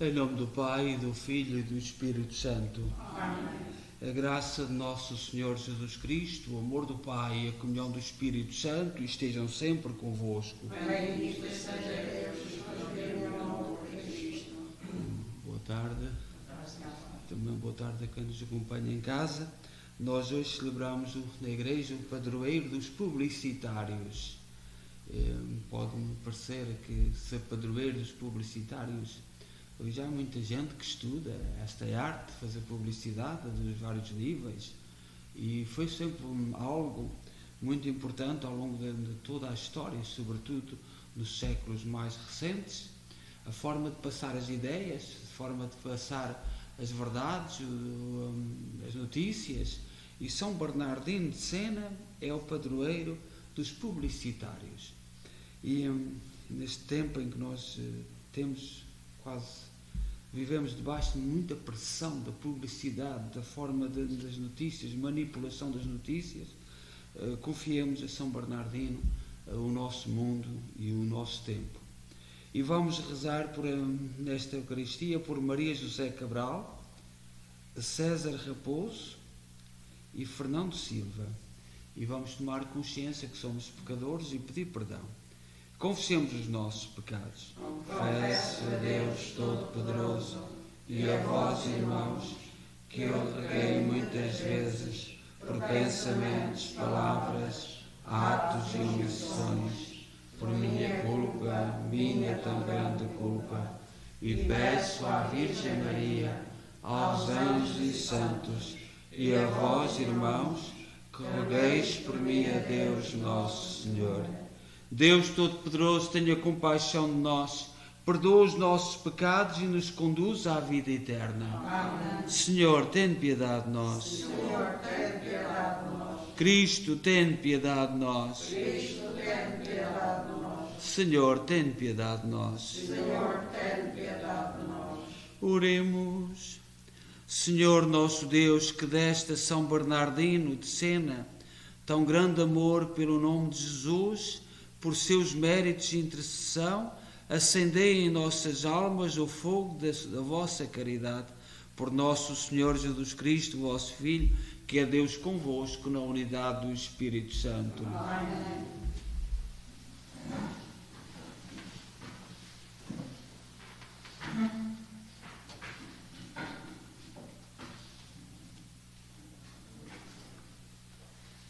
Em nome do Pai, do Filho e do Espírito Santo. Amém. A graça de nosso Senhor Jesus Cristo, o amor do Pai e a comunhão do Espírito Santo estejam sempre convosco. Bendito seja Deus, Cristo. Boa tarde. Também boa tarde a quem nos acompanha em casa. Nós hoje celebramos na igreja o padroeiro dos publicitários. Pode-me parecer que ser padroeiro dos publicitários, hoje há muita gente que estuda esta arte de fazer publicidade dos vários níveis, e foi sempre algo muito importante ao longo de toda a história, sobretudo nos séculos mais recentes, a forma de passar as ideias, a forma de passar as verdades, as notícias. E São Bernardino de Sena é o padroeiro dos publicitários. E neste tempo em que nós vivemos debaixo de muita pressão da publicidade, da forma das notícias, manipulação das notícias, confiemos a São Bernardino o nosso mundo e o nosso tempo. E vamos rezar nesta Eucaristia por Maria José Cabral, César Raposo e Fernando Silva. E vamos tomar consciência que somos pecadores e pedir perdão. Confessemos os nossos pecados. Confesso a Deus Todo-Poderoso e a vós, irmãos, que eu pequei muitas vezes por pensamentos, palavras, atos e omissões, por minha culpa, minha tão grande culpa, e peço à Virgem Maria, aos anjos e santos, e a vós, irmãos, que rogueis por mim a Deus nosso Senhor. Deus Todo-Poderoso, tenha compaixão de nós, perdoa os nossos pecados e nos conduz à vida eterna. Amém. Senhor, tem piedade de nós. Senhor, tem piedade de nós. Cristo, tem piedade de nós. Cristo, tem piedade de nós. Senhor, tem piedade de nós. Senhor, tem piedade de nós. Oremos. Senhor nosso Deus, que deste a São Bernardino de Sena tão grande amor pelo nome de Jesus, por seus méritos de intercessão, acendei em nossas almas o fogo da vossa caridade. Por nosso Senhor Jesus Cristo, vosso Filho, que é Deus convosco na unidade do Espírito Santo. Amém.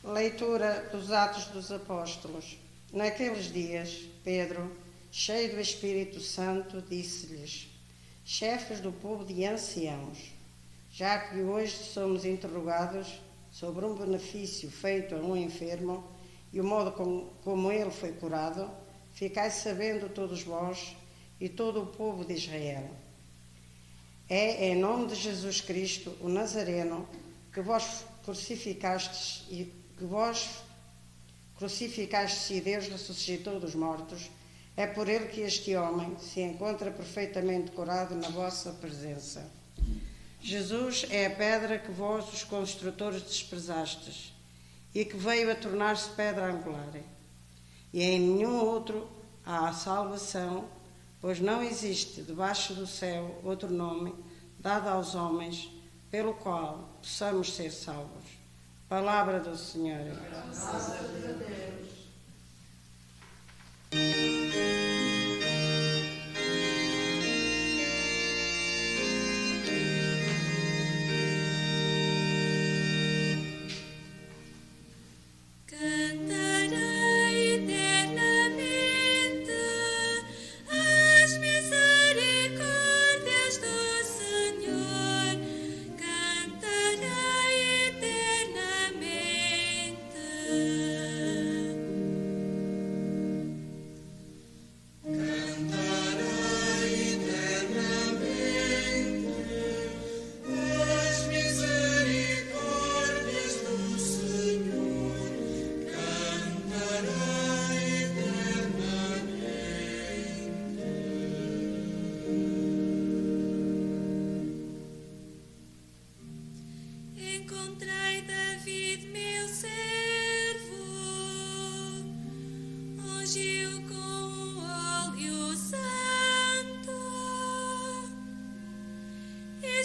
Leitura dos Atos dos Apóstolos. Naqueles dias, Pedro, cheio do Espírito Santo, disse-lhes: chefes do povo e anciãos, já que hoje somos interrogados sobre um benefício feito a um enfermo e o modo como ele foi curado, ficai sabendo todos vós e todo o povo de Israel. É em nome de Jesus Cristo, o Nazareno, que vós crucificastes e Deus ressuscitou dos mortos. É por ele que este homem se encontra perfeitamente curado na vossa presença. Jesus é a pedra que vós, os construtores, desprezastes e que veio a tornar-se pedra angular. E em nenhum outro há salvação, pois não existe debaixo do céu outro nome dado aos homens pelo qual possamos ser salvos. Palavra do Senhor. Graças a Deus.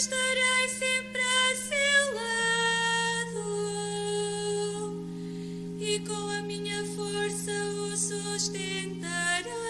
estarei sempre a seu lado e com a minha força o sustentarei.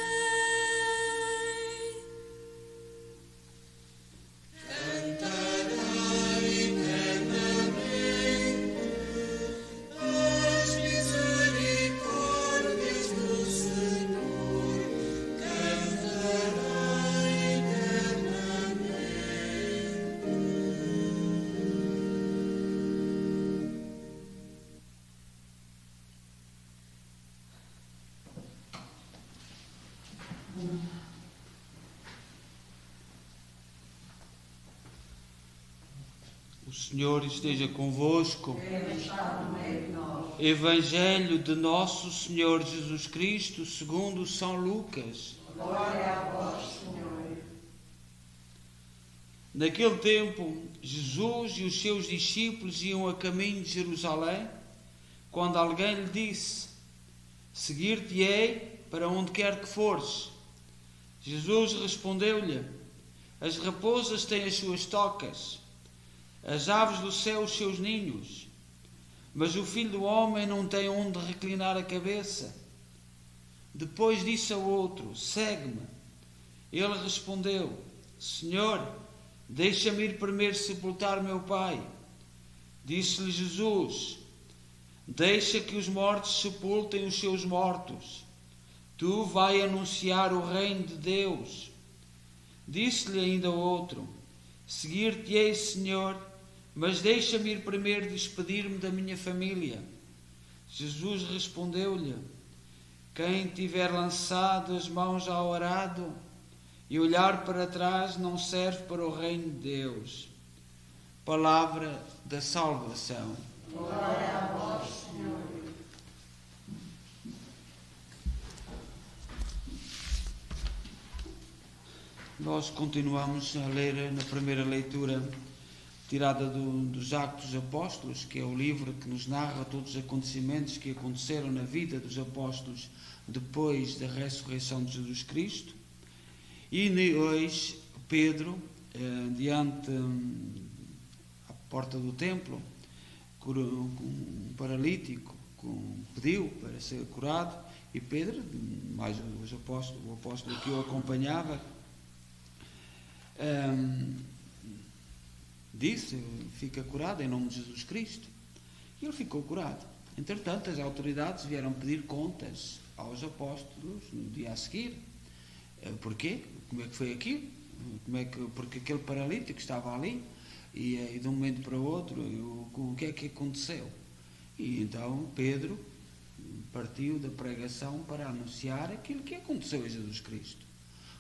O Senhor esteja convosco. Evangelho de Nosso Senhor Jesus Cristo segundo São Lucas. Glória a vós, Senhor. Naquele tempo, Jesus e os seus discípulos iam a caminho de Jerusalém, quando alguém lhe disse: Seguir-te-ei para onde quer que fores. Jesus respondeu-lhe: As raposas têm as suas tocas, as aves do céu os seus ninhos, mas o Filho do Homem não tem onde reclinar a cabeça. Depois disse ao outro: Segue-me. Ele respondeu: Senhor, deixa-me ir primeiro sepultar meu pai. Disse-lhe Jesus: Deixa que os mortos sepultem os seus mortos. Tu vai anunciar o reino de Deus. Disse-lhe ainda outro: Seguir-te-ei, Senhor, mas deixa-me ir primeiro despedir-me da minha família. Jesus respondeu-lhe: Quem tiver lançado as mãos ao arado e olhar para trás não serve para o reino de Deus. Palavra da salvação. Glória a vós, Senhor. Nós continuamos a ler na primeira leitura tirada dos Atos dos Apóstolos, que é o livro que nos narra todos os acontecimentos que aconteceram na vida dos apóstolos depois da ressurreição de Jesus Cristo. E hoje Pedro, diante à porta do templo, um paralítico pediu para ser curado, e Pedro, mais o apóstolo que o acompanhava, disse: Fica curado em nome de Jesus Cristo. E ele ficou curado. Entretanto, as autoridades vieram pedir contas aos apóstolos no dia a seguir. Porquê? Como é que foi aquilo? Porque aquele paralítico estava ali e de um momento para o outro, o que é que aconteceu? E então Pedro partiu da pregação para anunciar aquilo que aconteceu a Jesus Cristo.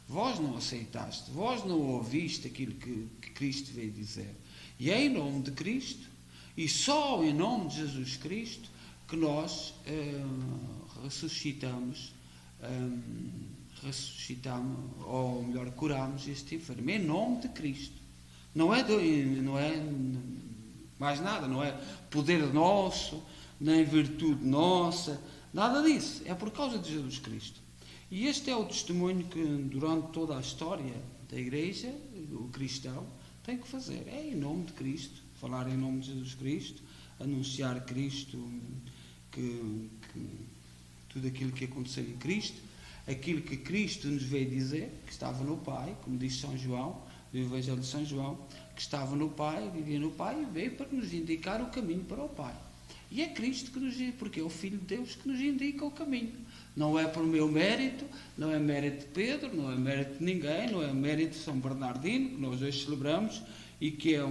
Vós não aceitaste, vós não ouviste aquilo que Cristo veio dizer. E é em nome de Cristo, e só em nome de Jesus Cristo, que nós ressuscitamos, ou melhor, curamos este enfermo. Em nome de Cristo. Não é mais nada, não é poder nosso, nem virtude nossa, nada disso. É por causa de Jesus Cristo. E este é o testemunho que durante toda a história da Igreja, o cristão, tem que fazer. É em nome de Cristo, falar em nome de Jesus Cristo, anunciar Cristo, que tudo aquilo que aconteceu em Cristo, aquilo que Cristo nos veio dizer, que estava no Pai, como diz São João, do Evangelho de São João, que estava no Pai, vivia no Pai e veio para nos indicar o caminho para o Pai. E é Cristo que nos indica, porque é o Filho de Deus que nos indica o caminho. Não é por meu mérito, não é mérito de Pedro, não é mérito de ninguém, não é mérito de São Bernardino, que nós hoje celebramos, e que é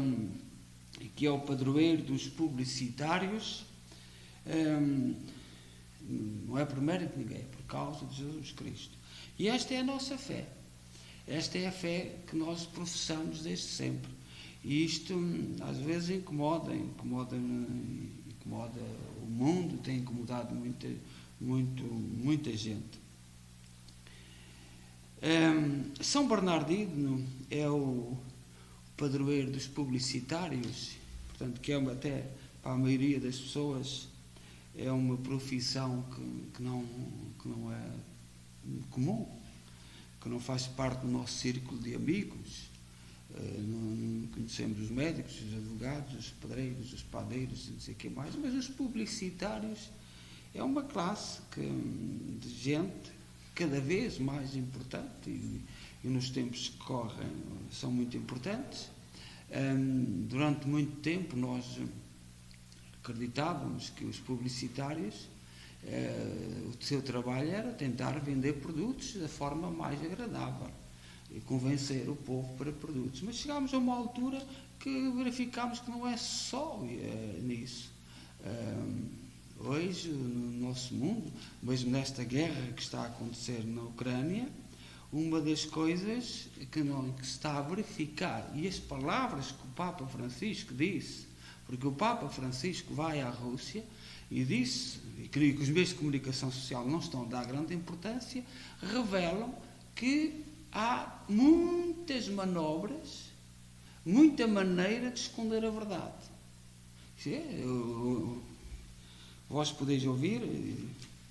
o padroeiro dos publicitários. Não é por mérito de ninguém, é por causa de Jesus Cristo. E esta é a nossa fé. Esta é a fé que nós professamos desde sempre. E isto às vezes incomoda o mundo, tem incomodado muita gente. São Bernardino é o padroeiro dos publicitários, portanto, que é até para a maioria das pessoas é uma profissão que não é comum, que não faz parte do nosso círculo de amigos. Não conhecemos os médicos, os advogados, os pedreiros, os padeiros, não sei o que mais, mas os publicitários é uma classe de gente cada vez mais importante e nos tempos que correm são muito importantes. Durante muito tempo nós acreditávamos que os publicitários, o seu trabalho era tentar vender produtos da forma mais agradável e convencer o povo para produtos. Mas chegámos a uma altura que verificámos que não é só nisso. Hoje, no nosso mundo, mesmo nesta guerra que está a acontecer na Ucrânia, uma das coisas que se está a verificar, e as palavras que o Papa Francisco disse, porque o Papa Francisco vai à Rússia e disse, e creio que os meios de comunicação social não estão a dar grande importância, revelam que há muitas manobras, muita maneira de esconder a verdade. Vós podeis ouvir,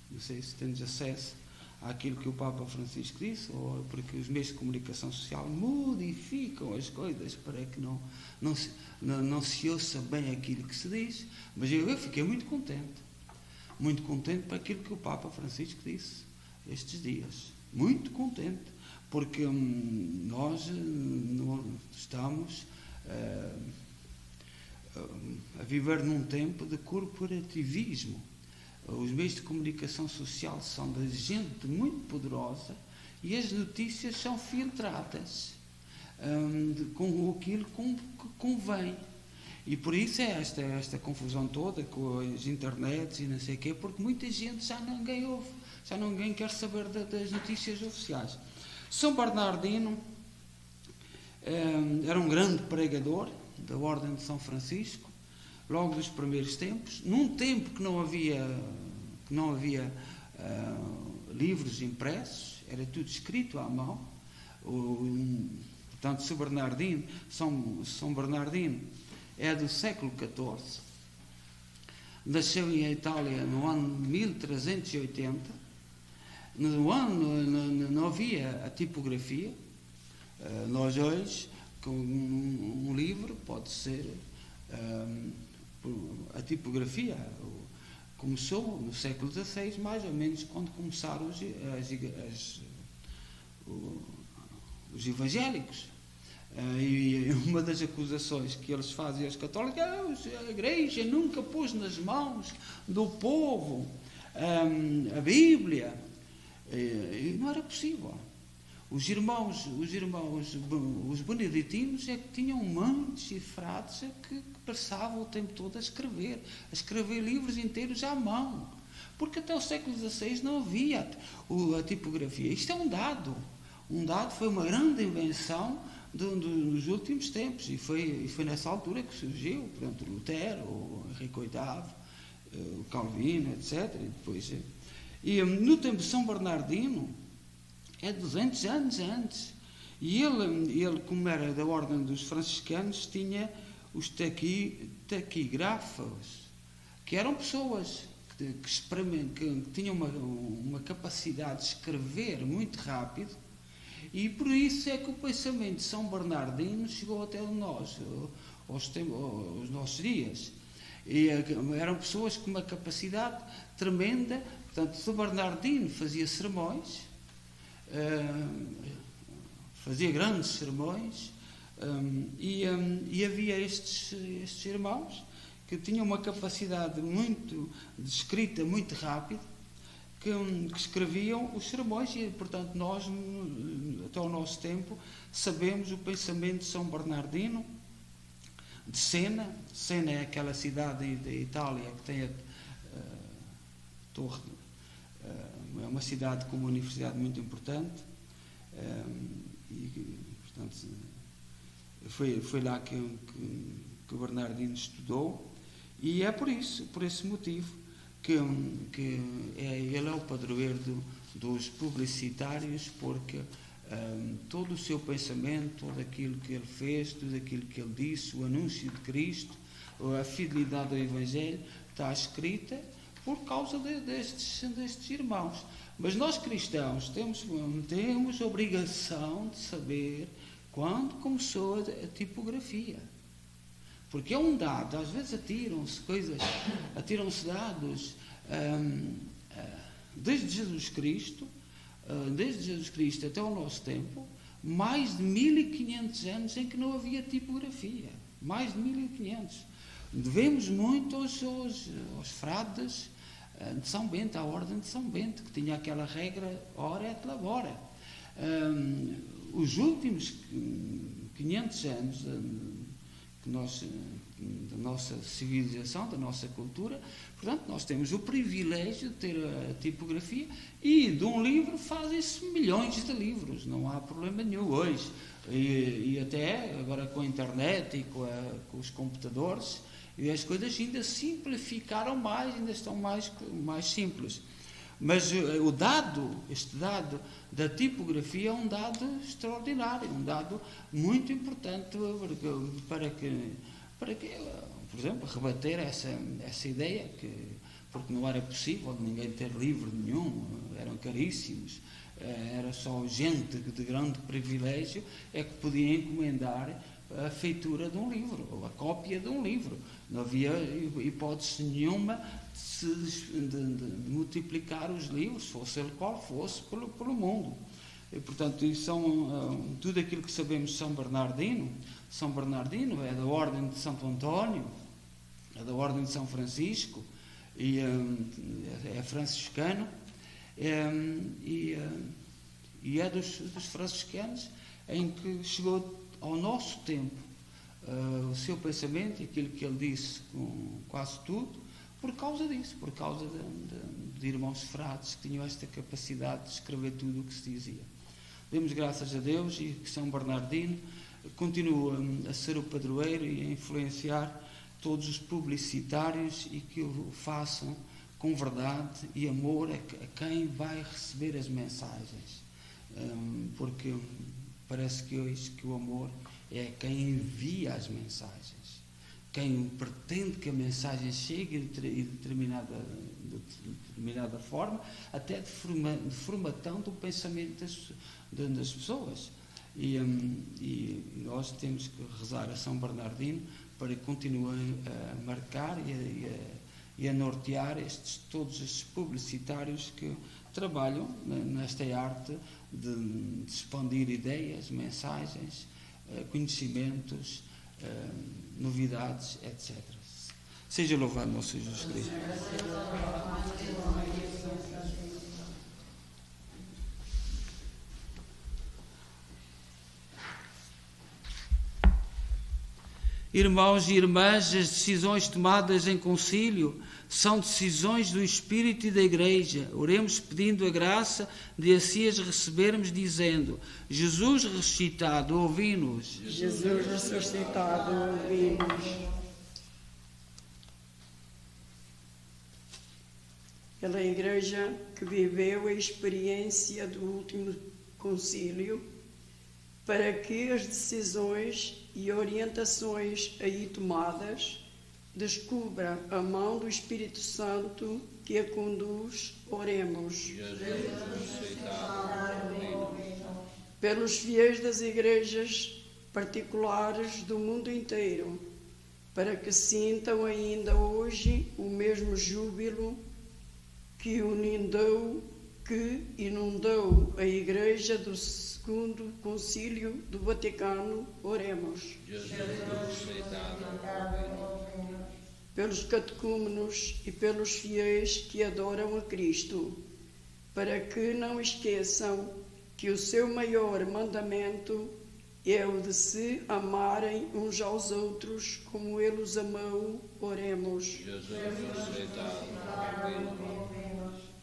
não sei se tendes acesso àquilo que o Papa Francisco disse, ou porque os meios de comunicação social modificam as coisas para que não se ouça bem aquilo que se diz, mas eu fiquei muito contente para aquilo que o Papa Francisco disse estes dias, muito contente, porque nós estamos a viver num tempo de corporativismo. Os meios de comunicação social são de gente muito poderosa e as notícias são filtradas com aquilo que convém. E por isso é esta confusão toda com as internets e não sei o quê, porque muita gente já ninguém ouve, já ninguém quer saber das notícias oficiais. São Bernardino era um grande pregador da Ordem de São Francisco, logo dos primeiros tempos, num tempo que não havia livros impressos, era tudo escrito à mão. Portanto, São Bernardino é do século XIV, nasceu em Itália no ano 1380, no ano não havia a tipografia. Nós hoje, com um livro, pode ser a tipografia. Começou no século XVI, mais ou menos, quando começaram os evangélicos. E uma das acusações que eles fazem aos católicos é: a Igreja nunca pôs nas mãos do povo a Bíblia. E não era possível. Os beneditinos é que tinham mãos e frades que passavam o tempo todo a escrever livros inteiros à mão, porque até o século XVI não havia a tipografia. Isto é um dado, foi uma grande invenção dos últimos tempos, e foi nessa altura que surgiu, portanto, Lutero, o Henrique VIII, o Calvino, etc. E no tempo de São Bernardino, é 200 anos antes. E ele, como era da ordem dos franciscanos, tinha os taquígrafos, que eram pessoas que tinham uma capacidade de escrever muito rápido, e por isso é que o pensamento de São Bernardino chegou até nós, aos nossos dias. E eram pessoas com uma capacidade tremenda. Portanto, São Bernardino fazia sermões, fazia grandes sermões, e havia estes irmãos que tinham uma capacidade de escrita muito rápida, que escreviam os sermões, e portanto nós, até o nosso tempo, sabemos o pensamento de São Bernardino, de Siena. Siena é aquela cidade da Itália que tem a torre, é uma cidade com uma universidade muito importante, e portanto foi lá que o Bernardino estudou, e é por esse motivo que ele é o padroeiro dos publicitários, porque todo o seu pensamento, todo aquilo que ele fez, tudo aquilo que ele disse, o anúncio de Cristo, a fidelidade ao Evangelho, está escrita por causa destes irmãos. Mas nós cristãos temos obrigação de saber quando começou a tipografia. Porque é um dado, às vezes atiram-se dados desde Jesus Cristo até o nosso tempo, mais de 1500 anos em que não havia tipografia. Mais de 1500. Devemos muito aos frades de São Bento, à Ordem de São Bento, que tinha aquela regra ora et labora. Os últimos 500 anos da nossa civilização, da nossa cultura, portanto, nós temos o privilégio de ter a tipografia, e de um livro fazem-se milhões de livros, não há problema nenhum hoje. E até agora com a internet e com os computadores, e as coisas ainda simplificaram mais, ainda estão mais simples. Mas este dado da tipografia é um dado extraordinário, um dado muito importante para que por exemplo, rebater essa ideia, porque não era possível ninguém ter livro nenhum, eram caríssimos, era só gente de grande privilégio é que podia encomendar a feitura de um livro, ou a cópia de um livro. Não havia hipótese nenhuma de multiplicar os livros, fosse ele qual fosse, pelo mundo. E, portanto, isso são tudo aquilo que sabemos de São Bernardino. São Bernardino é da Ordem de Santo António, é da Ordem de São Francisco, e é franciscano, e é dos franciscanos em que chegou ao nosso tempo o seu pensamento e aquilo que ele disse com quase tudo, por causa disso, por causa de irmãos frades que tinham esta capacidade de escrever tudo o que se dizia. Demos graças a Deus e que São Bernardino continua a ser o padroeiro e a influenciar todos os publicitários, e que o façam com verdade e amor a quem vai receber as mensagens. Porque parece que hoje que o amor é quem envia as mensagens, quem pretende que a mensagem chegue de determinada forma, até de formatão do pensamento das pessoas. E nós temos que rezar a São Bernardino para que continue a marcar e a nortear todos estes publicitários que trabalham nesta arte de expandir ideias, mensagens, conhecimentos, novidades, etc. Seja louvado nosso Jesus Cristo. Irmãos e irmãs, as decisões tomadas em concílio são decisões do Espírito e da Igreja. Oremos pedindo a graça de assim as recebermos, dizendo: Jesus ressuscitado, ouvi-nos. Jesus ressuscitado, ouvi-nos. Pela Igreja que viveu a experiência do último concílio, para que as decisões e orientações aí tomadas descubra a mão do Espírito Santo que a conduz, oremos. Pelos fiéis das igrejas particulares do mundo inteiro, para que sintam ainda hoje o mesmo júbilo que inundou a Igreja do Segundo Concílio do Vaticano, oremos. Pelos catecúmenos e pelos fiéis que adoram a Cristo, para que não esqueçam que o seu maior mandamento é o de se amarem uns aos outros como Ele os amou, oremos.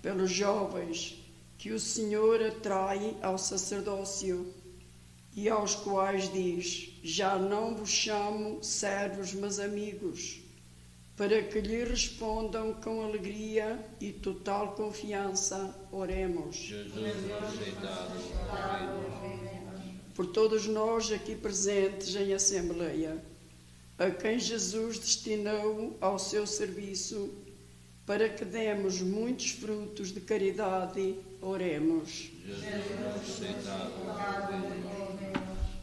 Pelos jovens que o Senhor atrai ao sacerdócio e aos quais diz: já não vos chamo servos, mas amigos, para que lhe respondam com alegria e total confiança, oremos. Por todos nós aqui presentes em Assembleia, a quem Jesus destinou ao seu serviço, para que demos muitos frutos de caridade, oremos.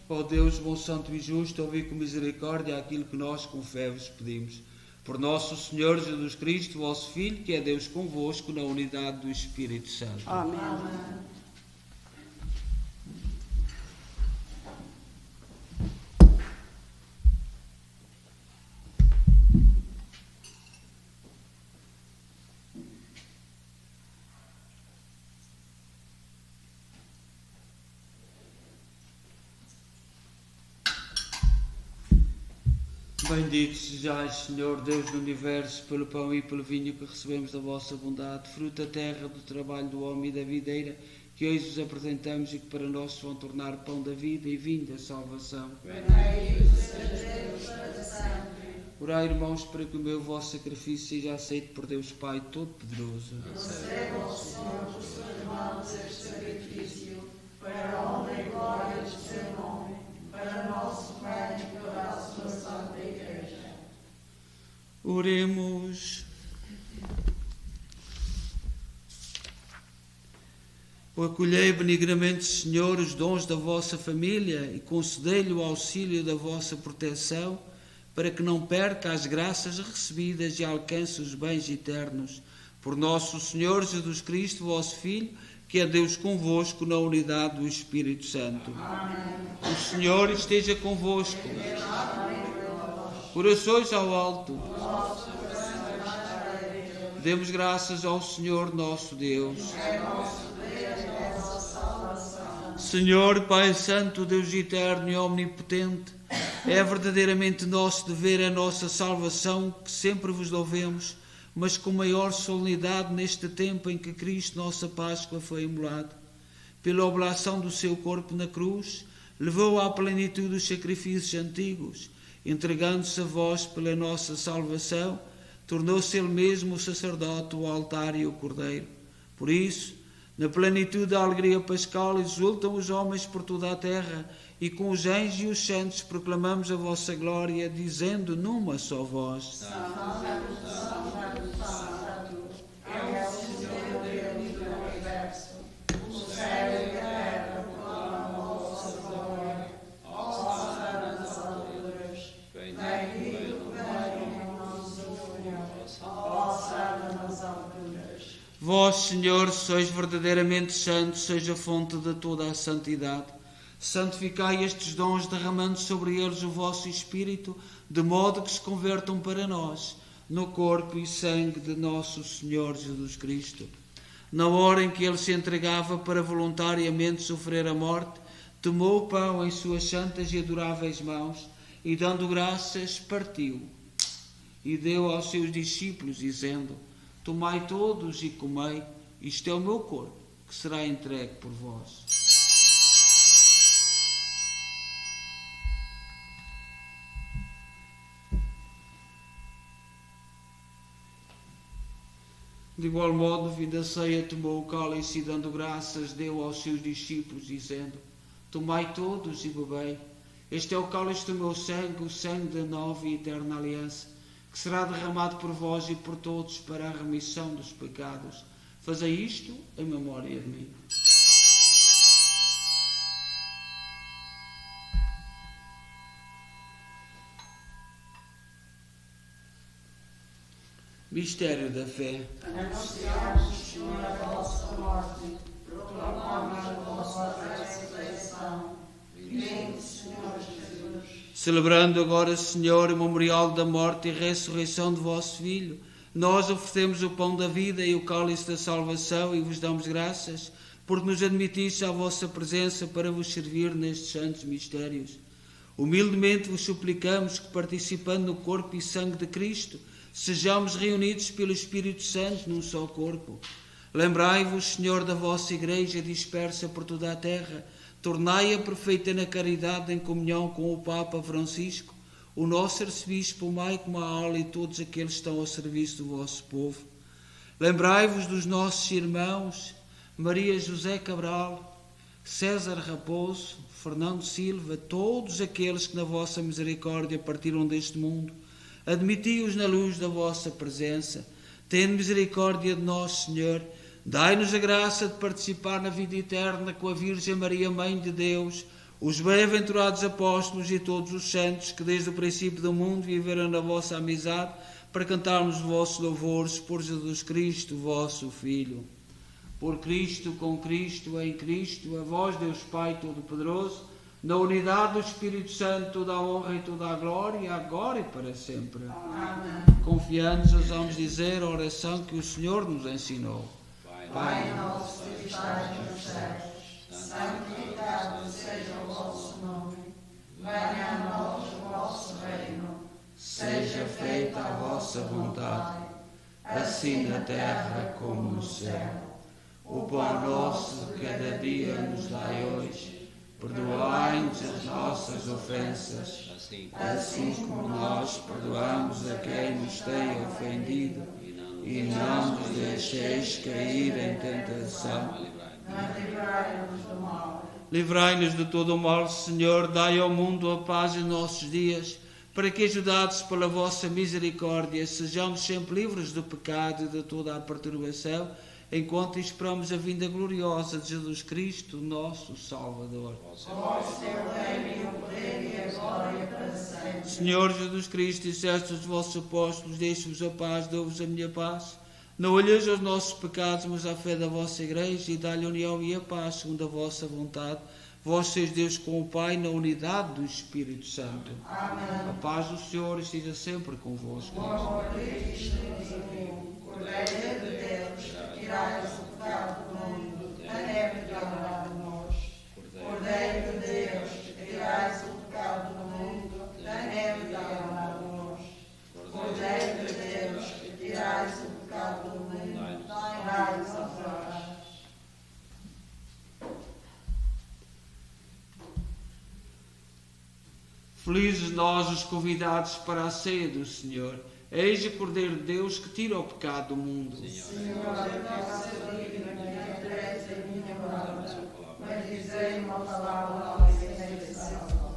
Ó Deus, bom, santo e justo, ouvi com misericórdia aquilo que nós com fé vos pedimos. Por nosso Senhor Jesus Cristo, vosso Filho, que é Deus convosco, na unidade do Espírito Santo. Amém. Bendito sejais, Senhor, Deus do Universo, pelo pão e pelo vinho que recebemos da vossa bondade, fruto da terra, do trabalho do homem e da videira, que hoje vos apresentamos e que para nós se vão tornar pão da vida e vinho da salvação. Orai, irmãos, para que o meu vosso sacrifício seja aceito por Deus Pai Todo-Poderoso. Receba o Senhor dos seus irmãos este sacrifício, para a honra e glória do seu nome, para nosso bem e para a sua santa Igreja. Oremos. Acolhei benignamente, Senhor, os dons da vossa família e concedei-lhe o auxílio da vossa proteção, para que não perca as graças recebidas e alcance os bens eternos. Por nosso Senhor Jesus Cristo, vosso Filho, que é Deus convosco na unidade do Espírito Santo. Amém. O Senhor esteja convosco. Corações ao alto. Demos graças ao Senhor nosso Deus. Senhor, Pai Santo, Deus eterno e omnipotente, é verdadeiramente nosso dever a nossa salvação, que sempre vos louvemos, mas com maior solenidade neste tempo em que Cristo, nossa Páscoa, foi imolado. Pela oblação do seu corpo na cruz, levou à plenitude os sacrifícios antigos, entregando-se a vós pela nossa salvação, tornou-se ele mesmo o sacerdote, o altar e o cordeiro. Por isso, na plenitude da alegria pascal, exultam os homens por toda a terra, e com os anjos e os santos proclamamos a vossa glória, dizendo numa só voz: Vós, Senhor, sois verdadeiramente santos, seja a fonte de toda a santidade. Santificai estes dons, derramando sobre eles o vosso Espírito, de modo que se convertam para nós, no corpo e sangue de nosso Senhor Jesus Cristo. Na hora em que ele se entregava para voluntariamente sofrer a morte, tomou o pão em suas santas e adoráveis mãos, e dando graças, partiu, e deu aos seus discípulos, dizendo: Tomai todos e comei, isto é o meu corpo, que será entregue por vós. De igual modo, vindo a ceia, tomou o cálice e, dando graças, deu aos seus discípulos, dizendo: Tomai todos e bebei, este é o cálice do meu sangue, o sangue da nova e eterna aliança, que será derramado por vós e por todos para a remissão dos pecados. Fazei isto em memória de mim. Mistério da fé. Anunciamos, Senhor, a vossa morte, proclamamos a vossa ressurreição. Vinde, Senhor Jesus. Celebrando agora, Senhor, o memorial da morte e ressurreição de vosso Filho, nós oferecemos o pão da vida e o cálice da salvação e vos damos graças, porque nos admitiste à vossa presença para vos servir nestes santos mistérios. Humildemente vos suplicamos que, participando no corpo e sangue de Cristo, sejamos reunidos pelo Espírito Santo num só corpo. Lembrai-vos, Senhor, da vossa Igreja dispersa por toda a terra, tornai-a perfeita na caridade em comunhão com o Papa Francisco, o nosso arcebispo Maico Maala e todos aqueles que estão ao serviço do vosso povo. Lembrai-vos dos nossos irmãos Maria José Cabral, César Raposo, Fernando Silva, todos aqueles que na vossa misericórdia partiram deste mundo. Admiti-os na luz da vossa presença. Tende misericórdia de nós, Senhor. Dai-nos a graça de participar na vida eterna com a Virgem Maria, Mãe de Deus, os bem-aventurados apóstolos e todos os santos que desde o princípio do mundo viveram na vossa amizade, para cantarmos os vossos louvores por Jesus Cristo, vosso Filho. Por Cristo, com Cristo, em Cristo, a vós, Deus Pai Todo-Poderoso, na unidade do Espírito Santo, toda a honra e toda a glória, agora e para sempre. Amém. Confiantes, ousamos dizer a oração que o Senhor nos ensinou. Pai nosso que estás nos céus, santificado seja o vosso nome. Venha a nós o vosso reino. Seja feita a vossa vontade, assim na terra como no céu. O pão nosso de cada dia nos dai hoje. Perdoai-nos as nossas ofensas, assim como nós perdoamos a quem nos tem ofendido. E não nos deixeis cair em tentação. Mas livrai-nos do mal. Livrai-nos de todo o mal, Senhor. Dai ao mundo a paz em nossos dias, para que, ajudados pela vossa misericórdia, sejamos sempre livres do pecado e de toda a perturbação, enquanto esperamos a vinda gloriosa de Jesus Cristo, nosso Salvador. Vós teu reino e o poder e a glória para sempre. Senhor Jesus Cristo, disseste aos vossos apóstolos: deixo-vos a paz, dou-vos a minha paz. Não olheis aos nossos pecados, mas à fé da vossa Igreja, e dá-lhe a união e a paz, segundo a vossa vontade. Vós sois Deus com o Pai, na unidade do Espírito Santo. Amém. A paz do Senhor esteja sempre convosco. Cordeiro de Deus, que tirais o pecado do mundo, tenha piedade de nós. Cordeiro de Deus, que tirais o pecado do mundo, tenha piedade de nós. Cordeiro de Deus, que tirais o pecado do mundo, dai-nos a paz. Felizes nós os convidados para a ceia do Senhor. Eis o Cordeiro de Deus que tira o pecado do mundo. Senhor, eu não sou digno que entreis em minha palavra, mas dizei uma palavra e serei salvo.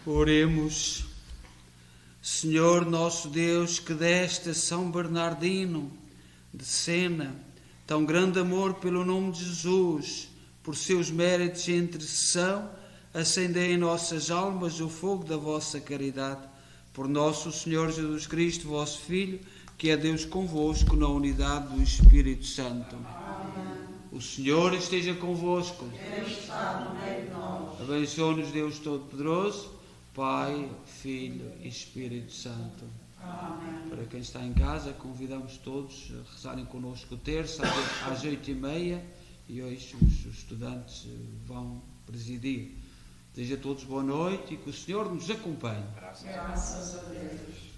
Oremos. Senhor nosso Deus, que deste a São Bernardino de Sena tão grande amor pelo nome de Jesus, por seus méritos e intercessão, acendei em nossas almas o fogo da vossa caridade. Por nosso Senhor Jesus Cristo, vosso Filho, que é Deus convosco na unidade do Espírito Santo. Amém. O Senhor esteja convosco. Ele está no meio de nós. Abençoe-nos Deus Todo-Poderoso, Pai, Filho e Espírito Santo. Amém. Para quem está em casa, convidamos todos a rezarem connosco o terço às 8h30 e hoje os estudantes vão presidir. Desejo a todos boa noite e que o Senhor nos acompanhe. Graças a Deus.